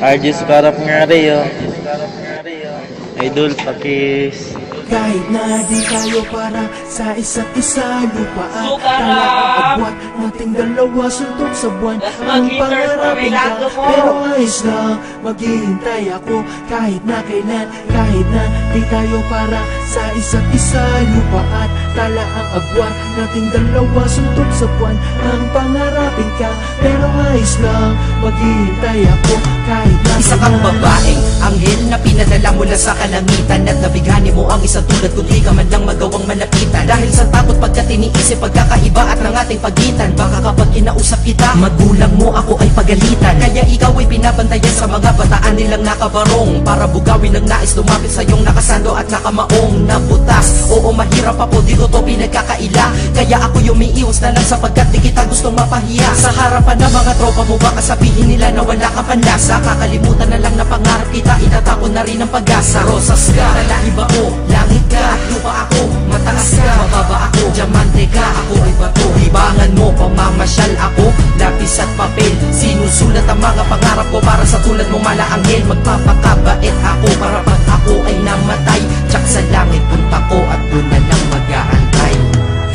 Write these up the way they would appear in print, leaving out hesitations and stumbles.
Arjus Karap nga rin, oh. Idol, pakis. Kahit na di tayo para sa isa't isa, lupa at tala ang agwat nating dalawa, suntok sa buwan ang pangarapin ka. Pero ayos lang, maghihintay ako kahit na kailan. Kahit na di tayo para sa isa't isa, lupa at tala ang agwat nating dalawa, suntok sa buwan ang pangarapin ka. Pero ayos lang, maghihintay ako kahit na kailan. Isa kang babaeng anghel na pinadala mula sa kalangitan, at nabighani mo ang isang tulad kung di ka man lang magawang malapitan. Dahil sa takot pagkat iniisip pagkakaiba at ng ating pagitan, baka kapag kinausap kita, magulang mo ako ay pagalitan. Kaya ikaw ay binabantayan sa mga bataan nilang nakabarong, para bugawin ang nais lumapit sa iyong nakasando at nakamaong nabutas. Oo, mahirap pa po, dito to pinagkakaila, kaya ako umiiwas na lang sapagkat di kita gustong mapahiya. Sa harapan ng mga tropa mo baka sabihin nila na wala kang panlasa, kakalimutan na lang na pangarap kita, itatapon na rin ang pag-asa. Rosas ka, lalaki ba ko, langit ka, lupa ako, mataas ka, mababa ako, diamante ka, ako ay bato. Libangan mo, pamamasyal ako, lapis at papel, sinusulat ang mga pangarap ko para sa tulad mong malaanghel. Magpapakabait ako para pag ako ay namatay, tsak sa langit punta ko at doon na lang mag-aantay.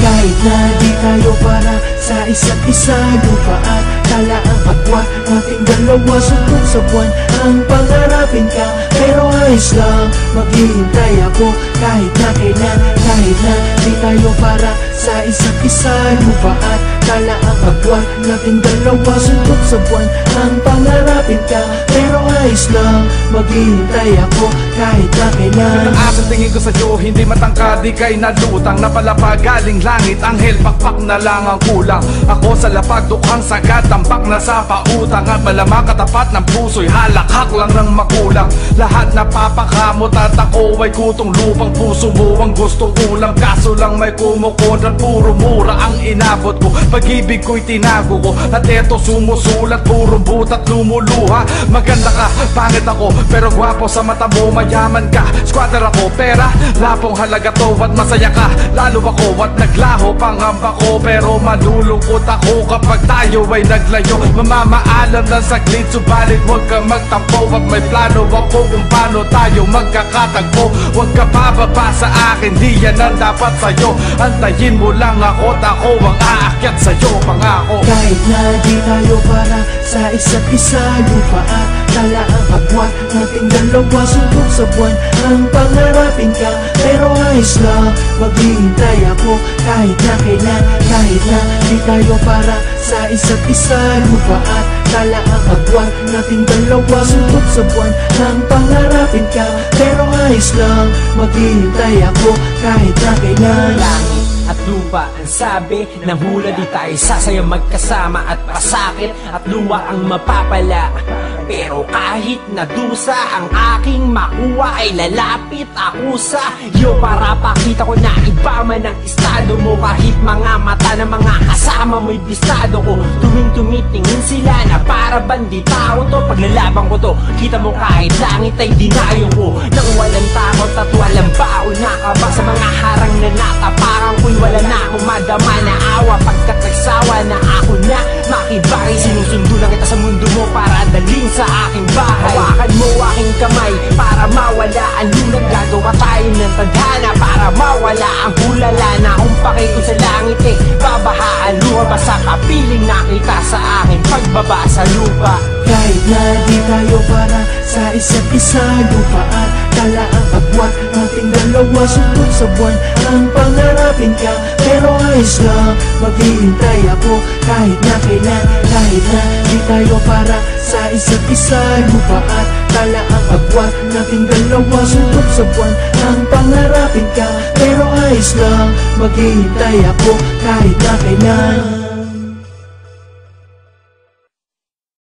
Kahit na di tayo para sa isa't isa, lupa at tala ang agwat nating dalawa, suntok sa buwan ang pangarapin ka. Pero ayos lang, maghihintay ako kahit na kailan. Kahit na di tayo para sa isa't isa, lupa at tala ang agwat nating dalawa, suntok sa buwan ang pangarapin ka. Pero ayos lang, maghihintay ako kahit na kailan. Ang asang tingin ko sa iyo, hindi matangkad, di kay nalutang, napalapa galing langit, anghel, pakpak na lang ang kulang. Ako sa lapag, dukhang sagad, tambak na sa pautang, at malamang katapat ng puso'y halakhak lang ng makulang. Lahat napapakamot at ako ay kutong lupang, puso mo ang gustong ulam, kaso lang may kumukontra, puro mura ang inabot ko. Pag-ibig ko'y tinago ko, at eto sumusulat, puro butat lumuluha. Maganda ka, pangit ako, pero gwapo sa mata mo. Mayaman ka, squatter ako, pera lapong halaga to, at masaya ka, lalo ako at naglaho pangamba ko. Pero malulungkot ako kapag tayo ay naglayo. Mamamaalam ng saglit, subalit huwag kang magtampo, at may plano ako kung paano tayo magkakatagpo. Huwag ka bababa sa akin, di yan ang dapat sa'yo. Antayin mo lang ako at ako ang aakyat sa'yo, pangako. Kahit na di tayo para sa isa't isa, lupa at tala ang agwat nating dalawa, suntok sa buwan ang pangarapin ka. Pero ayos lang, maghihintay ako kahit na kailan. Kahit na di tayo para sa isa't isa, lupa at tala ang agwat nating dalawa, suntok sa buwan ang pangarapin ka. Pero ayos lang, maghihintay ako kahit na kailan. Langit at lupa ang sabi ng hula, di tayo sasayang magkasama, at pasakit at luwa ang mapapala. Pero kahit na dusa ang aking makuha, ay lalapit ako sa iyo para pakita ko na iba man ang estado mo. Kahit mga mata ng mga kasama mo'y bistado ko, tuwing tumitingin sila na para bandita ko to. Paglalaban ko to, kita mo kahit langit ay dinayo ko, nang walang takot at walang baon. Nakaba sa mga harang na natapakan ko'y wala na akong madama na awa, pagkat nagsawa na ako na makibagay. Sinusundo lang kita sa mundo mo para dalhin sa aking bahay. Hawakan mo aking kamay para mawala ang lulag. Gagawa tayo ng tadhana para mawala ang hulala. Na umpakay ko sa langit eh, babahaan luha, basta kapiling nakita sa aking pagbaba sa lupa. Kahit na di tayo para sa isa't isa, lupa at tala ang agwat nating dalawa, suntok sa buwan ang pangarapin ka. Pero ayos lang, maghihintay ako kahit na kailan. Kahit na di tayo para sa isa't isa, lupa at tala ang agwat nating dalawa, suntok sa buwan ang pangarapin ka. Pero ayos lang, maghihintay ako kahit na kailan.